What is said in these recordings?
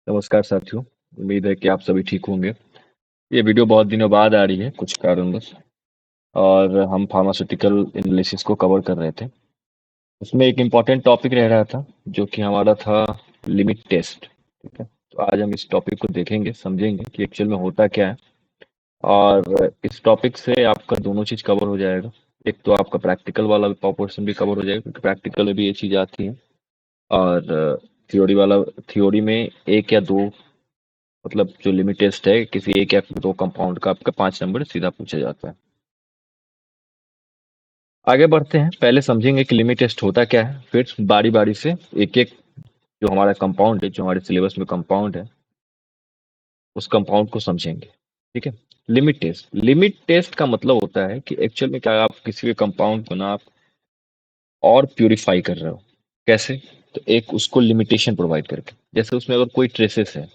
नमस्कार साथियों। उम्मीद है कि आप सभी ठीक होंगे। ये वीडियो बहुत दिनों बाद आ रही है कुछ कारणवश, और हम फार्मास्यूटिकल एनालिसिस को कवर कर रहे थे। उसमें एक इम्पॉर्टेंट टॉपिक रह रहा था जो कि हमारा था लिमिट टेस्ट। ठीक है, तो आज हम इस टॉपिक को देखेंगे, समझेंगे कि एक्चुअल में होता क्या है। और इस टॉपिक से आपका दोनों चीज़ कवर हो जाएगा। एक तो आपका प्रैक्टिकल वाला पोर्शन भी कवर हो जाएगा, क्योंकि प्रैक्टिकल में भी ये चीज़ आती है। और थ्योरी में एक या दो, मतलब जो लिमिट टेस्ट है किसी एक या दो कंपाउंड का, आपका 5 नंबर सीधा पूछा जाता है। आगे बढ़ते हैं, पहले समझेंगे कि लिमिट टेस्ट होता क्या है, फिर बारी बारी से एक एक जो हमारा कंपाउंड है, जो हमारे सिलेबस में कंपाउंड है, उस कंपाउंड को समझेंगे। ठीक है। लिमिट टेस्ट का मतलब होता है कि एक्चुअल में क्या आप किसी भी कंपाउंड को ना आप और प्यूरिफाई कर रहे हो। कैसे? तो एक उसको लिमिटेशन प्रोवाइड करके, जैसे उसमें अगर कोई ट्रेसेस है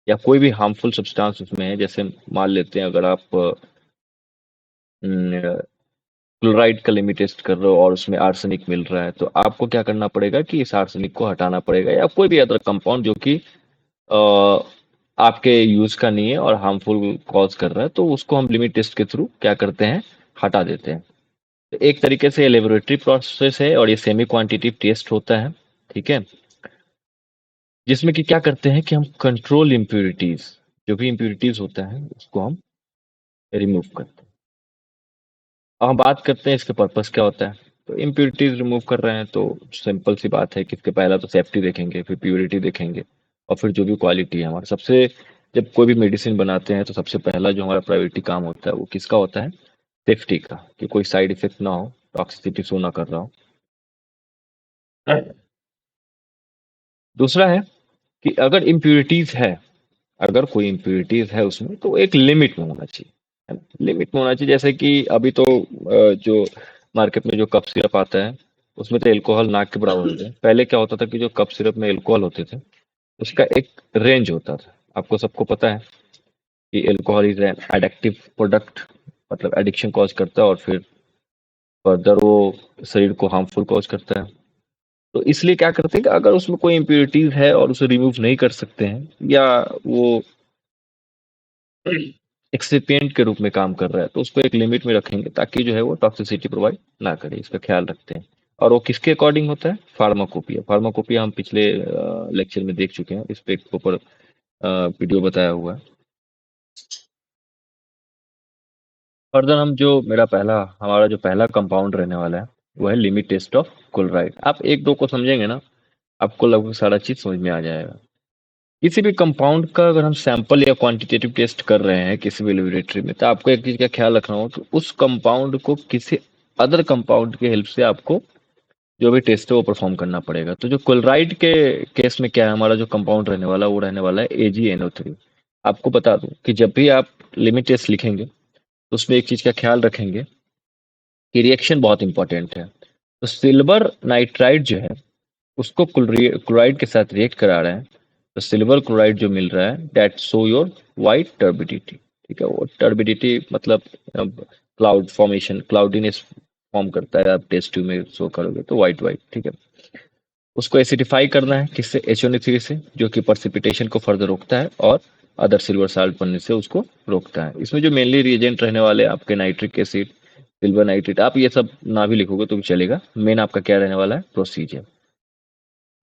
या कोई भी हार्मफुल सब्सटेंस उसमें है, जैसे मान लेते हैं अगर आप क्लोराइड का लिमिट टेस्ट कर रहे हो और उसमें आर्सेनिक मिल रहा है, तो आपको क्या करना पड़ेगा कि इस आर्सेनिक को हटाना पड़ेगा, या कोई भी अदर कंपाउंड जो कि अ, आपके यूज का नहीं है और हार्मफुल कॉज कर रहा है, तो उसको हम लिमिट टेस्ट के थ्रू क्या करते हैं, हटा देते हैं। तो एक तरीके से ये लेबोरेटरी प्रोसेस है और ये सेमी क्वांटिटेटिव टेस्ट होता है। ठीक है। जिसमें कि क्या करते हैं कि हम कंट्रोल इम्प्यूरिटीज, जो भी इम्प्यूरिटीज होता है उसको हम रिमूव करते हैं। अब हम बात करते हैं इसके पर्पस क्या होता है। तो इम्प्यूरिटीज रिमूव कर रहे हैं तो सिंपल सी बात है कि इसके पहला तो सेफ्टी देखेंगे, फिर प्योरिटी देखेंगे, और फिर जो भी क्वालिटी है हमारा सबसे, जब कोई भी मेडिसिन बनाते हैं तो सबसे पहला जो हमारा प्रायोरिटी काम होता है वो किसका होता है, सेफ्टी का, कि कोई साइड इफेक्ट ना हो, टॉक्सिसिटी शो ना कर रहा हो। दूसरा है कि अगर इम्प्यूरिटीज है, अगर कोई इम्प्यूरिटीज है उसमें, तो एक लिमिट में होना चाहिए, है ना? लिमिट में होना चाहिए। जैसे कि अभी तो जो मार्केट में जो कप सिरप आता है उसमें तो एल्कोहल नाक के बराबर होता है। पहले क्या होता था कि जो कप सिरप में एल्कोहल होते थे उसका एक रेंज होता था। आपको सबको पता है कि alcohol is an addictive product, मतलब एडिक्शन कॉज करता है और फिर फर्दर वो शरीर को हार्मफुल कॉज करता है। तो इसलिए क्या करते हैं कि अगर उसमें कोई इम्प्योरिटीज है और उसे रिमूव नहीं कर सकते हैं, या वो एक्सिपिएंट के रूप में काम कर रहा है, तो उसको एक लिमिट में रखेंगे ताकि जो है वो टॉक्सिसिटी प्रोवाइड ना करे, इसका ख्याल रखते हैं। और वो किसके अकॉर्डिंग होता है, फार्माकोपिया। फार्माकोपिया हम पिछले लेक्चर में देख चुके हैं, इस पे एक ऊपर वीडियो बताया हुआ है। फर्दर हम जो हमारा जो पहला कंपाउंड रहने वाला है वो है लिमिट टेस्ट ऑफ क्लोराइड। आप एक दो को समझेंगे ना, आपको लगभग सारा चीज समझ में आ जाएगा। किसी भी कंपाउंड का अगर हम सैंपल या क्वांटिटेटिव टेस्ट कर रहे हैं किसी भी लेबोरेटरी में, तो आपको एक चीज का ख्याल रखना होगा कि उस कंपाउंड को किसी अदर कंपाउंड के हेल्प से आपको जो भी टेस्ट है वो परफॉर्म करना पड़ेगा। तो जो क्लोराइड के केस में क्या है, हमारा जो कंपाउंड रहने वाला है वो रहने वाला है AgNO3। आपको बता दूं कि जब भी आप लिमिट टेस्ट लिखेंगे तो उसमें एक चीज का ख्याल रखेंगे कि रिएक्शन बहुत इंपॉर्टेंट है। तो सिल्वर नाइट्राइड जो है उसको क्लोराइड के साथ रिएक्ट करा रहे हैं, तो सिल्वर क्लोराइड जो मिल रहा है that show your white turbidity. ठीक है, वो टर्बिडिटी मतलब क्लाउड फॉर्मेशन, क्लाउडीनेस फॉर्म करता है, आप टेस्ट ट्यूब में शो करोगे तो वाइट वाइट। ठीक है, उसको एसिडिफाई करना है किससे, HNO3 से, जो कि पर्सिपिटेशन को फर्दर रोकता है और अदर सिल्वर साल्ट बनने से उसको रोकता है। इसमें जो मेनली रिएजेंट रहने वाले हैं आपके नाइट्रिक एसिड, सिल्वर नाइट्रेट, आप ये सब ना भी लिखोगे तो भी चलेगा। मेन आपका क्या रहने वाला है, प्रोसीजर।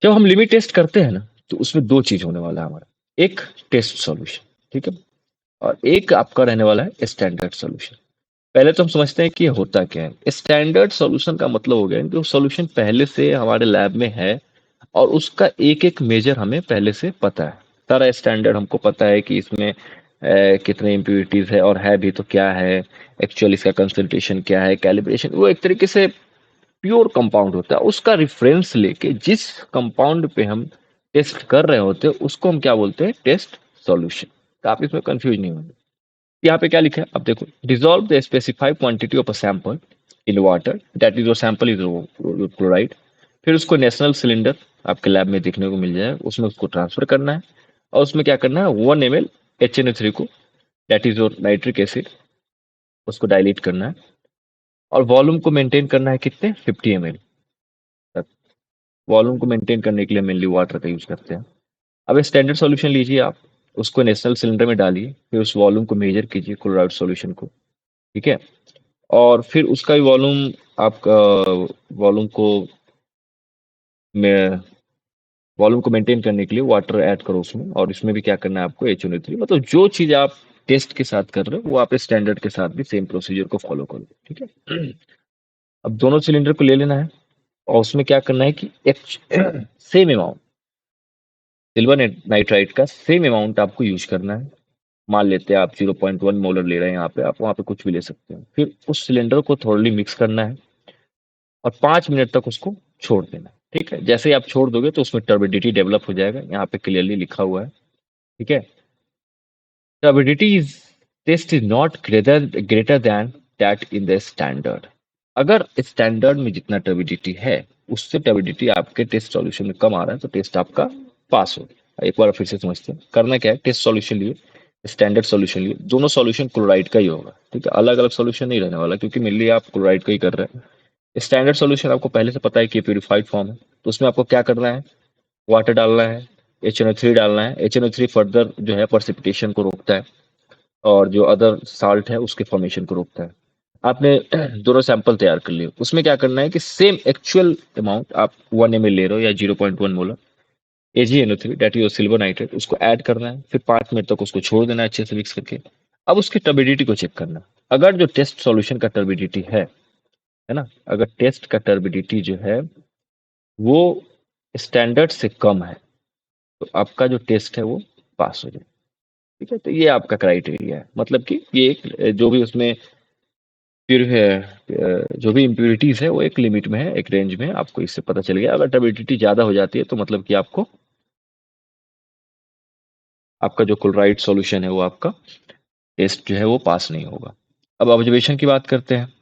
जब हम लिमिट टेस्ट करते हैं ना, तो उसमें दो चीज होने वाला है हमारा, एक टेस्ट सॉल्यूशन, ठीक है, और एक आपका रहने वाला है स्टैंडर्ड सॉल्यूशन। पहले तो हम समझते हैं कि ये होता क्या है। स्टैंडर्ड सॉल्यूशन का मतलब हो गया कि वो सॉल्यूशन पहले से हमारे लैब में है और उसका एक एक मेजर हमें पहले से पता है। सारा स्टैंडर्ड हमको पता है कि इसमें कितने इम्प्यूरिटीज है, और है भी तो क्या है, एक्चुअल इसका कंसंट्रेशन क्या है, कैलिब्रेशन। वो एक तरीके से प्योर कंपाउंड होता है, उसका रेफरेंस लेके जिस कंपाउंड पे हम टेस्ट कर रहे होते हैं उसको हम क्या बोलते हैं, टेस्ट सॉल्यूशन। तो आप इसमें कंफ्यूज नहीं होंगे। यहाँ पे क्या लिखा है, अब देखो, dissolve the specified quantity of a sample in water, that is your sample is chloride. फिर उसको नेशनल सिलेंडर आपके लैब में देखने को मिल जाए, उसमें उसको ट्रांसफर करना है, और उसमें क्या करना है, 1 ml HNO3 को, that is your nitric acid, उसको डायलीट करना है, और वॉल्यूम को मेंटेन करना है कितने, 50 ml तक। वॉल्यूम को मेंटेन करने के लिए मेनली वाटर का यूज करते हैं। अब स्टैंडर्ड सॉल्यूशन लीजिए आप, उसको नेशनल सिलेंडर में डालिए, फिर उस वॉल्यूम को मेजर कीजिए क्लोराइड सॉल्यूशन को, ठीक है? और फिर उसका भी वॉल्यूम आप वॉल्यूम को में वॉल्यूम को मेंटेन करने के लिए वाटर ऐड करो उसमें, और इसमें भी क्या करना है आपको HNO3, मतलब जो चीज़ आप टेस्ट के साथ कर रहे हो वो आप स्टैंडर्ड के साथ भी सेम प्रोसीजर को फॉलो करो, ठीक है? अब दोनों सिलेंडर को ले लेना है और उसमें क्या करना है कि एक सेम अमाउंट सिल्वर नाइट्राइट का सेम अमाउंट आपको यूज करना है। मान लेते हैं आप 0.1 मोलर ले रहे हैं, यहाँ पे आप वहाँ पे कुछ भी ले सकते हैं। फिर उस सिलेंडर को थोड़ली मिक्स करना है और 5 मिनट तक उसको छोड़ देना है, ठीक है? जैसे ही आप छोड़ दोगे तो उसमें टर्बिडिटी डेवलप हो जाएगा, यहाँ पे क्लियरली लिखा हुआ है, ठीक है? Turbidity is test is not greater than that in the standard. अगर स्टैंडर्ड में जितना टर्बिडिटी है उससे टर्बिडिटी आपके टेस्ट सॉल्यूशन में कम आ रहा है तो टेस्ट आपका पास हो। एक बार फिर से समझते हैं, करना क्या है, टेस्ट सॉल्यूशन लिए, स्टैंडर्ड सॉल्यूशन लिए, दोनों सॉल्यूशन क्लोराइड का ही होगा, ठीक है? अलग अलग सॉल्यूशन नहीं रहने वाला, क्योंकि मेनली आप क्लोराइड का ही कर रहे हैं। स्टैंडर्ड सॉल्यूशन आपको पहले से पता है कि प्यूरिफाइड फॉर्म है, तो उसमें आपको क्या करना है, वाटर डालना है, HNO3 डालना है। HNO3 फर्दर जो है प्रेसिपिटेशन को रोकता है और जो अदर साल्ट है उसके फॉर्मेशन को रोकता है। आपने दोनों सैंपल तैयार कर लिए, उसमें क्या करना है कि सेम एक्चुअल अमाउंट आप 1 ml ले रहे हो या 0.1 molar AgNO3 that is silver nitrate, उसको ऐड करना है, फिर 5 मिनट तक उसको छोड़ देना है अच्छे से मिक्स करके। अब उसकी टर्बिडिटी को चेक करना है। अगर जो टेस्ट सॉल्यूशन का टर्बिडिटी है ना, अगर टेस्ट का टर्बिडिटी जो है वो स्टैंडर्ड से कम है तो आपका जो टेस्ट है वो पास हो जाए, ठीक है? तो ये आपका क्राइटेरिया है, मतलब कि ये एक जो भी उसमें फिर है जो भी इम्प्योरिटीज है वो एक लिमिट में है, एक रेंज में है, आपको इससे पता चल गया। अगर टर्बिडिटी ज्यादा हो जाती है तो मतलब कि आपको आपका जो क्लोराइड सॉल्यूशन है वो आपका टेस्ट जो है वो पास नहीं होगा। अब ऑब्जर्वेशन की बात करते हैं,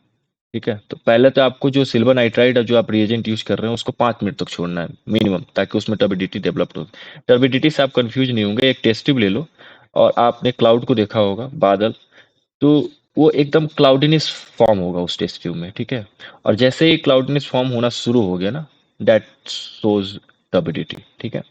ठीक है? तो पहले तो आपको जो सिल्वर नाइट्राइड जो आप रिएजेंट यूज कर रहे हैं उसको 5 मिनट तक छोड़ना है मिनिमम, ताकि उसमें टर्बिडिटी डेवलप हो। टर्बिडिटी से आप कंफ्यूज नहीं होंगे, एक टेस्ट ट्यूब ले लो और आपने क्लाउड को देखा होगा, बादल, तो वो एकदम क्लाउडीनेस फॉर्म होगा उस टेस्ट ट्यूब में, ठीक है? और जैसे ही क्लाउडीनेस फॉर्म होना शुरू हो गया ना, दैट शोज टर्बिडिटी, ठीक है?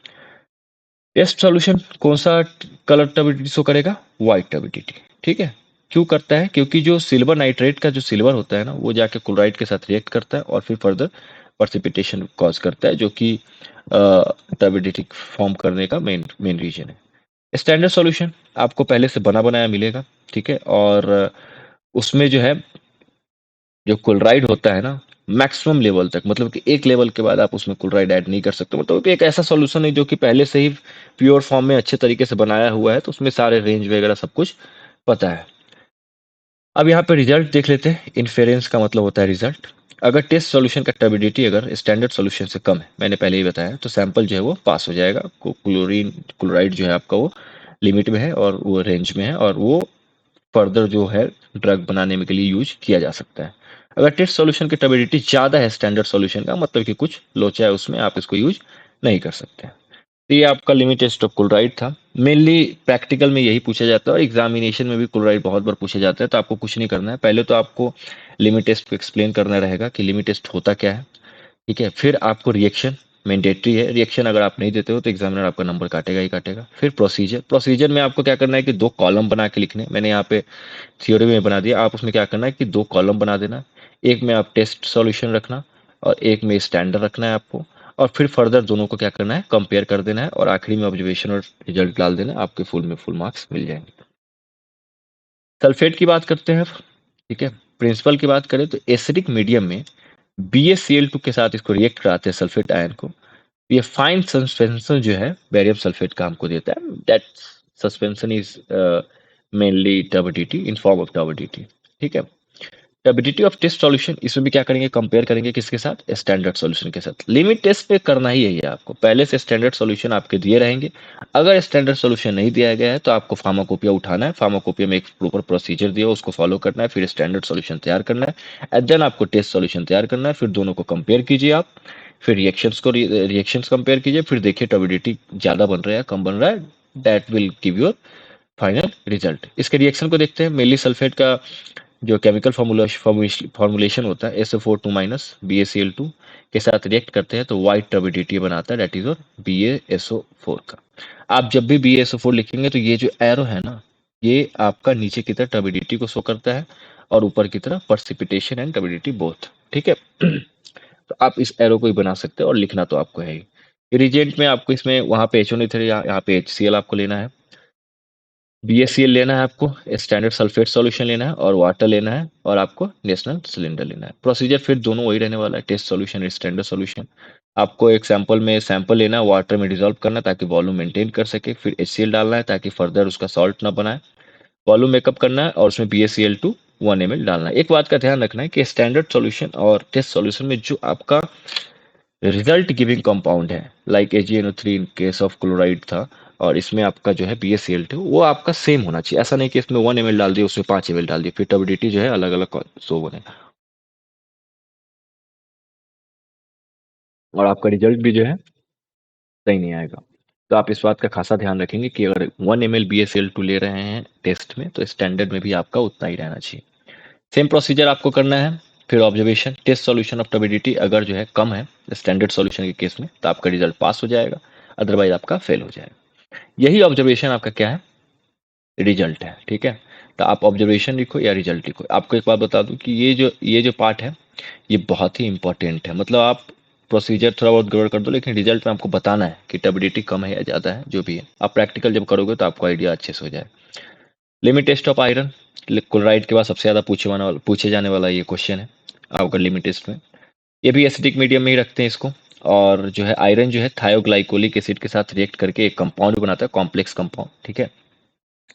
टेस्ट सॉल्यूशन कौन सा कलर टर्बिडिटी शो करेगा? व्हाइट टर्बिडिटी, ठीक है? क्यों करता है? क्योंकि जो सिल्वर नाइट्रेट का जो सिल्वर होता है ना वो जाके क्लोराइड के साथ रिएक्ट करता है और फिर फर्दर प्रेसिपिटेशन कॉज करता है, जो कि टर्बिडिटी फॉर्म करने का मेन मेन रीजन है। स्टैंडर्ड सॉल्यूशन आपको पहले से बना बनाया मिलेगा, ठीक है? और उसमें जो है जो क्लोराइड होता है ना मैक्सिमम लेवल तक, मतलब कि एक लेवल के बाद आप उसमें क्लोराइड ऐड नहीं कर सकते, मतलब कि एक ऐसा सॉल्यूशन है जो कि पहले से ही प्योर फॉर्म में अच्छे तरीके से बनाया हुआ है, तो उसमें सारे रेंज वगैरह सब कुछ पता है। अब यहाँ पे रिजल्ट देख लेते हैं। इन्फेरेंस का मतलब होता है रिजल्ट। अगर टेस्ट सॉल्यूशन का टर्बिडिटी अगर स्टैंडर्ड सॉल्यूशन से कम है, मैंने पहले ही बताया, तो सैंपल जो है वो पास हो जाएगा। क्लोरीन क्लोराइड जो है आपका वो लिमिट में है और वो रेंज में है और वो फर्दर जो है ड्रग बनाने में के लिए यूज किया जा सकता है। अगर टेस्ट सॉल्यूशन की टर्बिडिटी ज़्यादा है स्टैंडर्ड सॉल्यूशन का, मतलब कि कुछ लोचा है उसमें, आप इसको यूज नहीं कर सकते। तो ये आपका लिमिट टेस्ट ऑफ क्लोराइड था। मेनली प्रैक्टिकल में यही पूछा जाता है और एग्जामिनेशन में भी क्लोराइड बहुत बार पूछा जाता है, तो आपको कुछ नहीं करना है। पहले तो आपको लिमिट टेस्ट को एक्सप्लेन करना रहेगा कि लिमिट टेस्ट होता क्या है, ठीक है? फिर आपको रिएक्शन मैंडेटरी है, रिएक्शन अगर आप नहीं देते हो तो एग्जामिनर आपका नंबर काटेगा ही काटेगा। फिर प्रोसीजर, प्रोसीजर में आपको क्या करना है कि 2 कॉलम बना के लिखने, मैंने यहाँ पे थ्योरी में बना दिया, आप उसमें क्या करना है कि 2 कॉलम बना देना। एक में आप टेस्ट सॉल्यूशन रखना और एक में स्टैंडर्ड रखना है आपको, और फिर फर्दर दोनों को क्या करना है, कंपेयर कर देना है और आखिरी में ऑब्जर्वेशन और रिजल्ट डाल देना, आपके फुल में फुल मार्क्स मिल जाएंगे। सल्फेट की बात करते हैं अब, ठीक है? प्रिंसिपल की बात करें तो एसिडिक मीडियम में BaCl2 के साथ इसको रिएक्ट कराते हैं सल्फेट आयन को, ये फाइन सस्पेंशन जो है बेरियम सल्फेट का हमको देता है। That suspension is mainly turbidity in form of turbidity, ठीक है? टर्बिडिटी ऑफ टेस्ट सॉल्यूशन, इसमें भी क्या करेंगे, कंपेयर करेंगे किसके साथ? स्टैंडर्ड सॉल्यूशन के साथ। लिमिट टेस्ट पे करना ही है आपको, पहले से स्टैंडर्ड सॉल्यूशन आपके दिए रहेंगे। अगर स्टैंडर्ड सॉल्यूशन नहीं दिया गया है तो आपको फार्माकोपिया उठाना है, फार्माकोपिया में एक प्रॉपर प्रोसीजर दिया उसको फॉलो करना है, फिर स्टैंडर्ड सॉल्यूशन तैयार करना है, एंड देन आपको टेस्ट सॉल्यूशन तैयार करना है, फिर दोनों को कंपेयर कीजिए आप, फिर रिएक्शंस कंपेयर कीजिए, फिर देखिए टर्बिडिटी ज्यादा बन रहा है कम बन रहा है, that will give your final result. इसके रिएक्शन को देखते हैं। मेनली सल्फेट का जो केमिकल फॉर्मुलेशन होता है SO4 2 - BaCl2 के साथ रिएक्ट करते हैं तो वाइट टर्बिडिटी बनाता है, दैट इज और BaSO4 का। आप जब भी BaSO4 लिखेंगे तो ये जो एरो है ना, ये आपका नीचे की तरफ टर्बिडिटी को शो करता है और ऊपर की तरफ पर्सिपिटेशन एंड टर्बिडिटी बोथ, ठीक है। तो आप इस एरो को ही बना सकते हो और लिखना तो आपको है ही। रिजेंट में आपको इसमें वहां पे HO नहीं, यहाँ पे HCl आपको लेना है, BaCl लेना है आपको, स्टैंडर्ड सल्फेट सॉल्यूशन लेना है और वाटर लेना है और आपको नेशनल सिलेंडर लेना है। प्रोसीजर फिर दोनों वही रहने वाला है, टेस्ट सॉल्यूशन स्टैंडर्ड सॉल्यूशन। आपको एक सैंपल लेना है, वाटर में डिजोल्व करना है ताकि वॉल्यूम मेंटेन कर सके, फिर HCl डालना है ताकि फर्दर उसका सॉल्ट ना बनाए, वॉल्यूम मेकअप करना है और उसमें BaCl2 1 ml डालना है। एक बात का ध्यान रखना है कि स्टैंडर्ड सॉल्यूशन और टेस्ट सॉल्यूशन में जो आपका रिजल्ट गिविंग कंपाउंड है, like AgNO3 in case of chloride था, और इसमें आपका जो है BaCl2, वो आपका सेम होना चाहिए। ऐसा नहीं कि इसमें 1 ml डाल दिया उसमें 5 ml डाल दिया, फिर टर्बिडिटी जो है अलग अलग शो बने और आपका रिजल्ट भी जो है सही नहीं आएगा। तो आप इस बात का खासा ध्यान रखेंगे कि अगर 1 ml BaCl2 ले रहे हैं टेस्ट में तो स्टैंडर्ड में भी आपका उतना ही रहना चाहिए। सेम प्रोसीजर आपको करना है। फिर observation, test solution of turbidity अगर जो है कम है स्टैंडर्ड सॉल्यूशन के केस में तो आपका रिजल्ट पास हो जाएगा, अदरवाइज आपका फेल हो जाएगा। यही ऑब्जर्वेशन आपका क्या है, रिजल्ट है, ठीक है। तो आप ऑब्जर्वेशन लिखो या रिजल्ट लिखो। आपको एक बात बता दूं कि ये जो पार्ट है ये बहुत ही इंपॉर्टेंट है। मतलब आप प्रोसीजर थोड़ा बहुत गड़बड़ कर दो लेकिन रिजल्ट में आपको बताना है कि टर्बिडिटी कम है या ज़्यादा है, जो भी है। आप प्रैक्टिकल जब करोगे तो आपको आइडिया अच्छे से हो जाए। Limit test of iron, chloride के बाद सबसे ज़्यादा पूछे जाने वाला ये क्वेश्चन है आपका लिमिट टेस्ट में। ये भी एसिडिक मीडियम में ही रखते हैं इसको। और जो है आयरन जो है थायोग्लाइकोलिक एसिड के साथ रिएक्ट करके एक कंपाउंड बनाता है, कॉम्प्लेक्स कंपाउंड, ठीक है।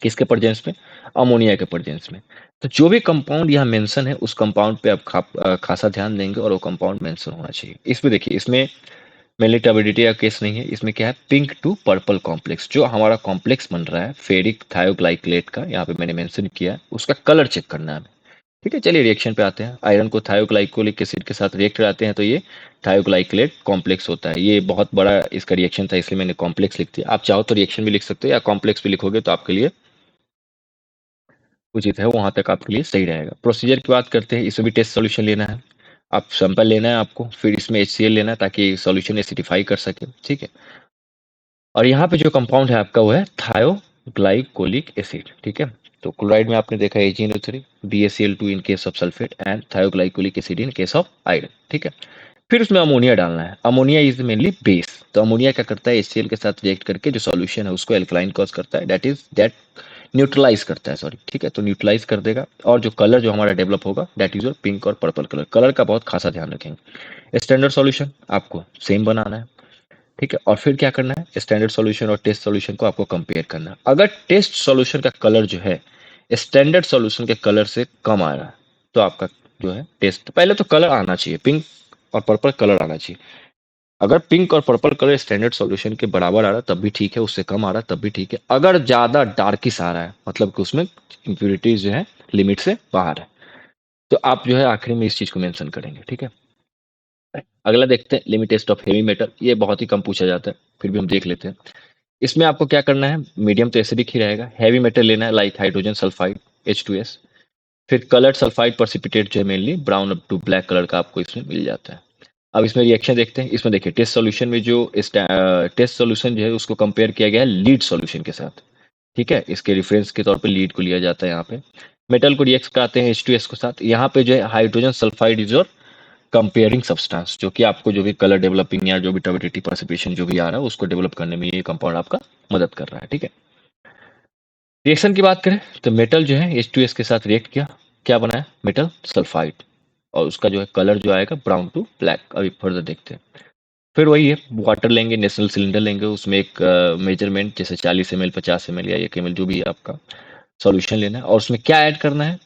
किसके प्रेजेंस में, अमोनिया के प्रेजेंस में। तो जो भी कंपाउंड यहाँ मेंशन है उस कंपाउंड पे आप खासा ध्यान देंगे और वो कंपाउंड मेंशन होना चाहिए। इसमें देखिए, इसमें मेनली टर्बिडिटी का केस नहीं है, इसमें क्या है, पिंक टू पर्पल कॉम्प्लेक्स जो हमारा कॉम्प्लेक्स बन रहा है फेरिक थायोग्लाइकोलेट का, यहाँ पे मैंने मेंशन किया है, उसका कलर चेक करना है हमें। ठीक है, चलिए रिएक्शन पे आते हैं। आयरन को थायोग्लाइकोलिक एसिड के साथ रिएक्ट कराते हैं तो ये थायोग्लाइकोलेट कॉम्प्लेक्स होता है। ये बहुत बड़ा इसका रिएक्शन था इसलिए मैंने कॉम्प्लेक्स लिख दिया। आप चाहो तो रिएक्शन भी लिख सकते हो या कॉम्प्लेक्स भी लिखोगे तो आपके लिए उचित है, वहां तक आपके लिए सही रहेगा। प्रोसीजर की बात करते हैं, इसमें भी टेस्ट सॉल्यूशन लेना है, आप सैंपल लेना है आपको, फिर इसमें HCl लेना है ताकि सॉल्यूशन एसिडिफाई कर सके, ठीक है। और यहाँ पे जो कंपाउंड है आपका वो है थायोग्लाइकोलिक एसिड, ठीक है। तो क्लोराइड में आपने देखा AgNO3, BaCl2 in case of sulphate and थायोग्लाइकोलिक acid in case of iron, ठीक है। फिर उसमें अमोनिया डालना है। Ammonia is mainly base. तो अमोनिया क्या करता है, HCl के साथ रिएक्ट करके जो सॉल्यूशन है उसको एल्कलाइन कॉज करता है, दैट न्यूट्रलाइज करता है, सॉरी, ठीक है। तो न्यूट्रलाइज कर देगा और जो कलर जो हमारा डेवलप होगा दैट इज योर पिंक और पर्पल कलर। कलर का बहुत खासा ध्यान रखेंगे। स्टैंडर्ड सॉल्यूशन आपको सेम बनाना है, ठीक है। और फिर क्या करना है, स्टैंडर्ड सॉल्यूशन और टेस्ट सॉल्यूशन को आपको कंपेयर करना है। अगर टेस्ट सॉल्यूशन का कलर जो है स्टैंडर्ड सॉल्यूशन के कलर से कम आ रहा है तो आपका जो है टेस्ट, पहले तो कलर आना चाहिए, पिंक और पर्पल कलर आना चाहिए। अगर पिंक और पर्पल कलर स्टैंडर्ड सॉल्यूशन के बराबर आ रहा है तब भी ठीक है, उससे कम आ रहा है तब भी ठीक है। अगर ज्यादा डार्किश आ रहा है मतलब कि उसमें इंप्योरिटीज जो है लिमिट से बाहर है तो आप जो है आखिरी में इस चीज को मेंशन करेंगे, ठीक है। अगला देखते हैं limit test of heavy metal. ये बहुत ही कम पूछा जाता है फिर भी हम देख लेते हैं। इसमें आपको क्या करना है, मीडियम तो एसिडिक ही रहेगा, हैवी मेटल लेना है लाइक हाइड्रोजन सल्फाइड H2S। फिर कलर्ड सल्फाइड प्रेसिपिटेट जो है mainly brown up to black colour का आपको इसमें मिल जाता है। अब इसमें रिएक्शन देखते हैं। इसमें देखिए टेस्ट सॉल्यूशन में जो टेस्ट सॉल्यूशन जो है उसको कंपेयर किया गया है लीड सॉल्यूशन के साथ, ठीक है। इसके रेफरेंस के तौर पे लीड को लिया जाता है यहाँ पे। मेटल को रिएक्ट कराते हैं H2S के साथ। यहाँ पे जो है हाइड्रोजन सल्फाइड इज और कंपेयरिंग सब्सटेंस, जो कि आपको जो भी कलर डेवलपिंग या जो भी टर्बिडिटी प्रेसिपिटेशन जो भी आ रहा है उसको डेवलप करने में ये कंपाउंड आपका मदद कर रहा है, ठीक है। रिएक्शन की बात करें तो मेटल जो है H2S के साथ रिएक्ट किया, क्या बना है, मेटल सल्फाइड, और उसका जो है कलर जो आएगा ब्राउन टू ब्लैक। अभी फर्दर देखते हैं। फिर वही है, वाटर लेंगे, नेशनल सिलेंडर लेंगे, उसमें एक मेजरमेंट जैसे 40 ml 50 ml या 1 ml जो भी है आपका सॉल्यूशन लेना है और उसमें क्या ऐड करना है,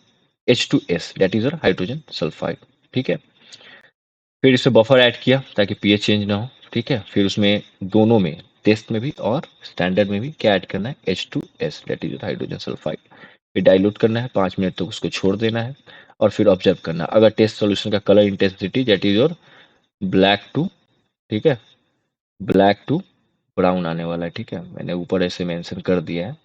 H2S that is hydrogen sulphide, ठीक है। फिर इसमें बफर ऐड किया ताकि पीएच चेंज ना हो, ठीक है। फिर उसमें दोनों में, टेस्ट में भी और स्टैंडर्ड में भी क्या ऐड करना है, H2S that is hydrogen sulphide. फिर डाइल्यूट करना है, 5 मिनट तक उसको छोड़ देना है और फिर ऑब्जर्व करना है। अगर टेस्ट सॉल्यूशन का colour intensity that is your black to, ठीक है, ब्लैक टू ब्राउन आने वाला है, ठीक है। मैंने ऊपर ऐसे मेंशन कर दिया है।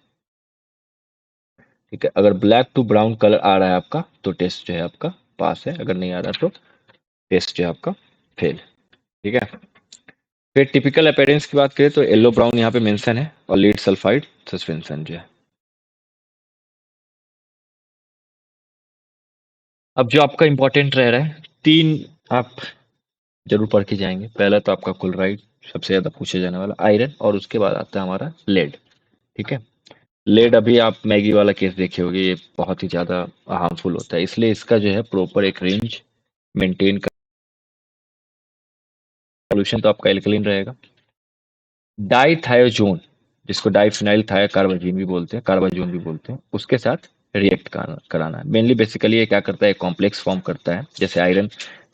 ठीक है, अगर ब्लैक टू ब्राउन कलर आ रहा है आपका तो टेस्ट जो है आपका पास है, अगर नहीं आ रहा तो टेस्ट जो है आपका फेल। ठीक है, फिर टिपिकल अपीयरेंस की बात करें तो येलो ब्राउन यहाँ पे मेंशन है और लीड सल्फाइड सस्पेंशन जो है। अब जो आपका इंपॉर्टेंट रह रहा है, तीन आप जरूर पढ़ के जाएंगे। पहला तो आपका क्लोराइड, सबसे ज्यादा पूछे जाने वाला, आयरन, और उसके बाद आता है हमारा लेड। ठीक है, लेड अभी आप मैगी वाला केस देखे होंगे, ये बहुत ही ज्यादा हार्मफुल होता है, इसलिए इसका जो है प्रॉपर एक रेंज मेंटेन कर। सॉल्यूशन तो आपका एल्कलीन रहेगा। डाइथायोजोन, जिसको डाइफिनाइल थायोकार्बाजीन भी बोलते हैं, कार्बाजोन भी बोलते हैं, उसके साथ रिएक्ट कराना है मेनली। बेसिकली ये क्या करता है, कॉम्प्लेक्स फॉर्म करता है, जैसे आयरन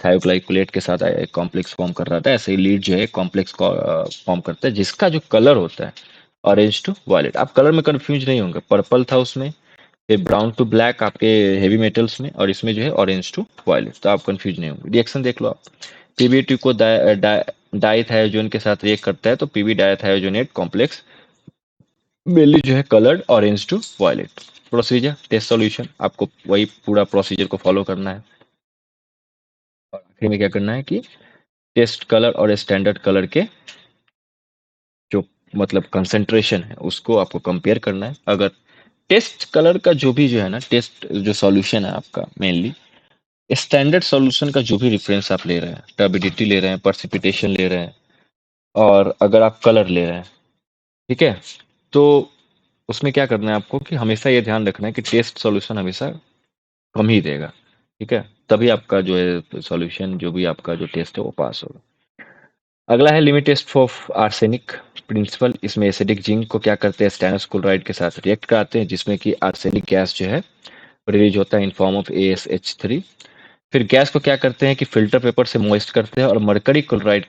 थायोग्लाइकोलेट के साथ एक कॉम्प्लेक्स फॉर्म कर रहा था, ऐसे ही लीड जो है कॉम्प्लेक्स फॉर्म करता है, जिसका जो कलर होता है ऑरेंज टू वायलेट। आप कलर में कंफ्यूज नहीं होंगे, पर्पल था उसमें, फिर ब्राउन टू ब्लैक आपके हेवी मेटल्स में, और इसमें जो है ऑरेंज टू वायलेट, तो आप कंफ्यूज नहीं होंगे। रिएक्शन देख लो आप, पीबीटी को डाइथायोजोन के साथ रिएक्ट करता है तो पीबी डाइथायोजोनेट कॉम्प्लेक्स मेनली जो है coloured orange to violet. Procedure test solution, आपको वही पूरा प्रोसीजर को फॉलो करना है, और आखिर में क्या करना है कि टेस्ट कलर और स्टैंडर्ड कलर के जो मतलब कंसेंट्रेशन है उसको आपको कंपेयर करना है। अगर टेस्ट कलर का जो भी जो है ना, टेस्ट जो सॉल्यूशन है आपका मेनली स्टैंडर्ड सॉल्यूशन का जो भी रेफरेंस आप ले रहे हैं, टर्बिडिटी ले रहे हैं, पर्सिपिटेशन ले रहे हैं, और अगर आप कलर ले रहे हैं, ठीक है, तो उसमें क्या करना है आपको कि हमेशा ये ध्यान रखना है कि टेस्ट सॉल्यूशन हमेशा कम ही देगा। ठीक है, तभी आपका जो है सॉल्यूशन, जो भी आपका जो टेस्ट है वो पास होगा। अगला है limit test of arsenic principle. इसमें एसिडिक जिंक को क्या करते हैं, स्टेनस क्लोराइड के साथ रिएक्ट कराते हैं, जिसमें कि आर्सेनिक गैस जो है रिलीज होता है इन फॉर्म ऑफ AsH3। फिर गैस को क्या करते हैं कि फिल्टर पेपर से मॉइस्ट करते हैं और मरकरी क्लोराइड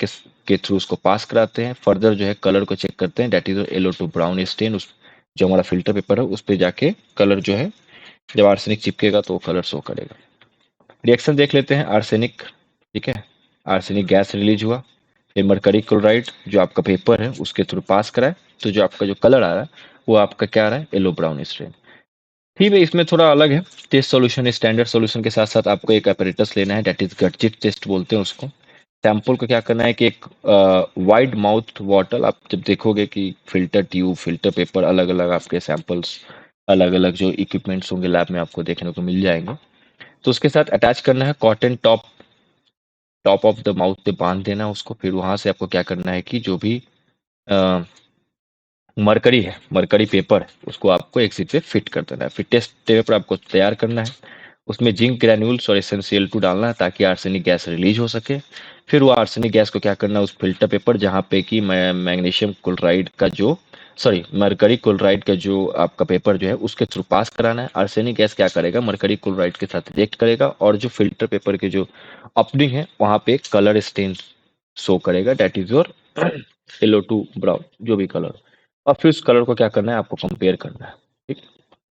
के थ्रू उसको पास कराते हैं। फर्दर जो है कलर को चेक करते हैं, that is yellow to brown stain, उस जो हमारा फिल्टर पेपर है उस पे जाके कलर जो है, जब आर्सेनिक चिपकेगा तो वो कलर शो करेगा। रिएक्शन देख लेते हैं आर्सेनिक। ठीक है, आर्सेनिक गैस रिलीज हुआ, फिर मरकरी क्लोराइड जो आपका पेपर है उसके थ्रू पास कराए, तो जो आपका जो कलर आ रहा है वो आपका क्या आ रहा है, येलो ब्राउन स्टेन। ठीक है, इसमें थोड़ा अलग है टेस्ट सॉल्यूशन, स्टैंडर्ड सॉल्यूशन के साथ साथ आपको एक अपैरेटस लेना है, दैट इज गटजिट टेस्ट बोलते हैं उसको। सैंपल को क्या करना है कि एक वाइड माउथ बॉटल, आप जब देखोगे कि फिल्टर ट्यूब, फिल्टर पेपर, अलग अलग आपके सैंपल्स, अलग अलग जो इक्विपमेंट्स होंगे लैब में आपको देखने को मिल जाएंगे, तो उसके साथ अटैच करना है cotton top, top of the mouth पे बांध देना है उसको। फिर वहां से आपको क्या करना है कि जो भी मरकरी है, मरकरी पेपर है, उसको आपको एग्जिट पे फिट कर देना है। फिर टेस्ट पेपर आपको तैयार करना है, उसमें जिंक ग्रैन्यूल्स और एसेंशियल टू डालना है ताकि आर्सेनिक गैस रिलीज हो सके। फिर वो आर्सेनिक गैस को क्या करना है, उस फिल्टर पेपर जहाँ पे कि मैग्नीशियम क्लोराइड का जो, सॉरी, मरकरी क्लोराइड का जो आपका पेपर जो है उसके थ्रू पास कराना है। आर्सेनिक गैस क्या करेगा, मरकरी क्लोराइड के साथ रिएक्ट करेगा और जो फिल्टर पेपर के जो ओपनिंग है वहां पे कलर स्टेन शो करेगा, that is your yellow to brown जो भी कलर। और फिर उस कलर को क्या करना है, आपको कंपेयर करना है। ठीक,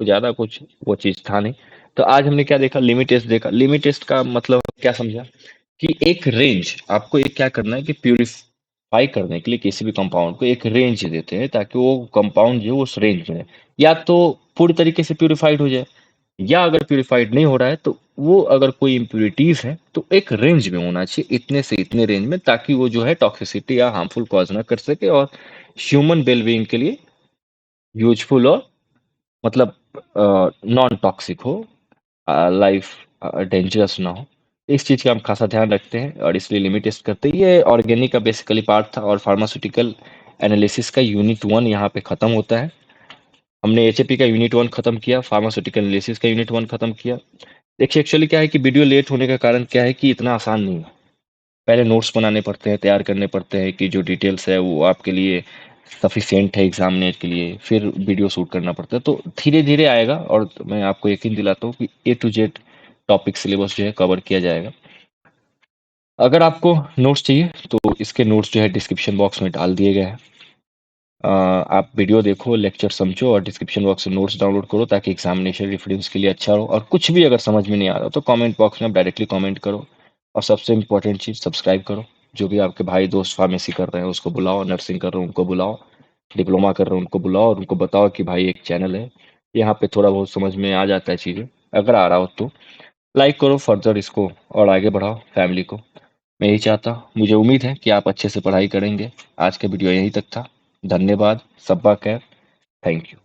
तो ज्यादा कुछ वो चीज था नहीं। तो आज हमने क्या देखा, लिमिट टेस्ट देखा। लिमिट टेस्ट का मतलब क्या समझा कि एक रेंज, आपको एक क्या करना है कि प्यूरिफाई करने के लिए किसी भी कंपाउंड को एक रेंज देते हैं ताकि वो कंपाउंड जो है उस रेंज में है। या तो पूरी तरीके से प्यूरिफाइड हो जाए, या अगर प्यूरिफाइड नहीं हो रहा है तो वो अगर कोई इम्प्योरिटीज है तो एक रेंज में होना चाहिए, इतने से इतने रेंज में, ताकि वो जो है टॉक्सिसिटी या हार्मफुल कॉज ना कर सके और ह्यूमन वेलबींग के लिए यूजफुल और मतलब नॉन टॉक्सिक हो, लाइफ डेंजरस ना हो। इस चीज का हम खासा ध्यान रखते हैं और इसलिए लिमिट टेस्ट करते हैं। ये ऑर्गेनिक का बेसिकली पार्ट था और फार्मास्यूटिकल एनालिसिस का यूनिट 1 यहाँ पे खत्म होता है। हमने HAP का यूनिट 1 खत्म किया, फार्मास्यूटिकल एनालिसिस का यूनिट 1 खत्म किया। देखिए एक्चुअली क्या है कि वीडियो लेट होने का कारण क्या है कि इतना आसान नहीं है। पहले नोट्स बनाने पड़ते हैं, तैयार करने पड़ते हैं कि जो डिटेल्स है वो आपके लिए सफिशिएंट है एग्जामिनेर के लिए, फिर वीडियो शूट करना पड़ता है, तो धीरे धीरे आएगा और मैं आपको यकीन दिलाता हूँ कि A to Z topic syllabus जो है कवर किया जाएगा। अगर आपको नोट्स चाहिए तो इसके नोट्स जो है डिस्क्रिप्शन बॉक्स में डाल दिए गए हैं। आप वीडियो देखो, लेक्चर समझो और डिस्क्रिप्शन बॉक्स से नोट्स डाउनलोड करो ताकि एग्जामिनेशन रेफरेंस के लिए अच्छा हो। और कुछ भी अगर समझ में नहीं आ रहा तो कमेंट बॉक्स में आप डायरेक्टली कमेंट करो। और सबसे इम्पोर्टेंट चीज़, सब्सक्राइब करो। जो भी आपके भाई दोस्त फार्मेसी कर रहे हैं उसको बुलाओ, नर्सिंग कर रहे हो उनको बुलाओ, डिप्लोमा कर रहे हो उनको बुलाओ और उनको बताओ कि भाई एक चैनल है यहाँ पे थोड़ा बहुत समझ में आ जाता है चीज़ें। अगर आ रहा हो तो लाइक करो फर्दर इसको और आगे बढ़ाओ फैमिली को। मैं यही चाहता हूँ, मुझे उम्मीद है कि आप अच्छे से पढ़ाई करेंगे। आज का वीडियो यहीं तक था। धन्यवाद, सब्बा खैर, थैंक यू।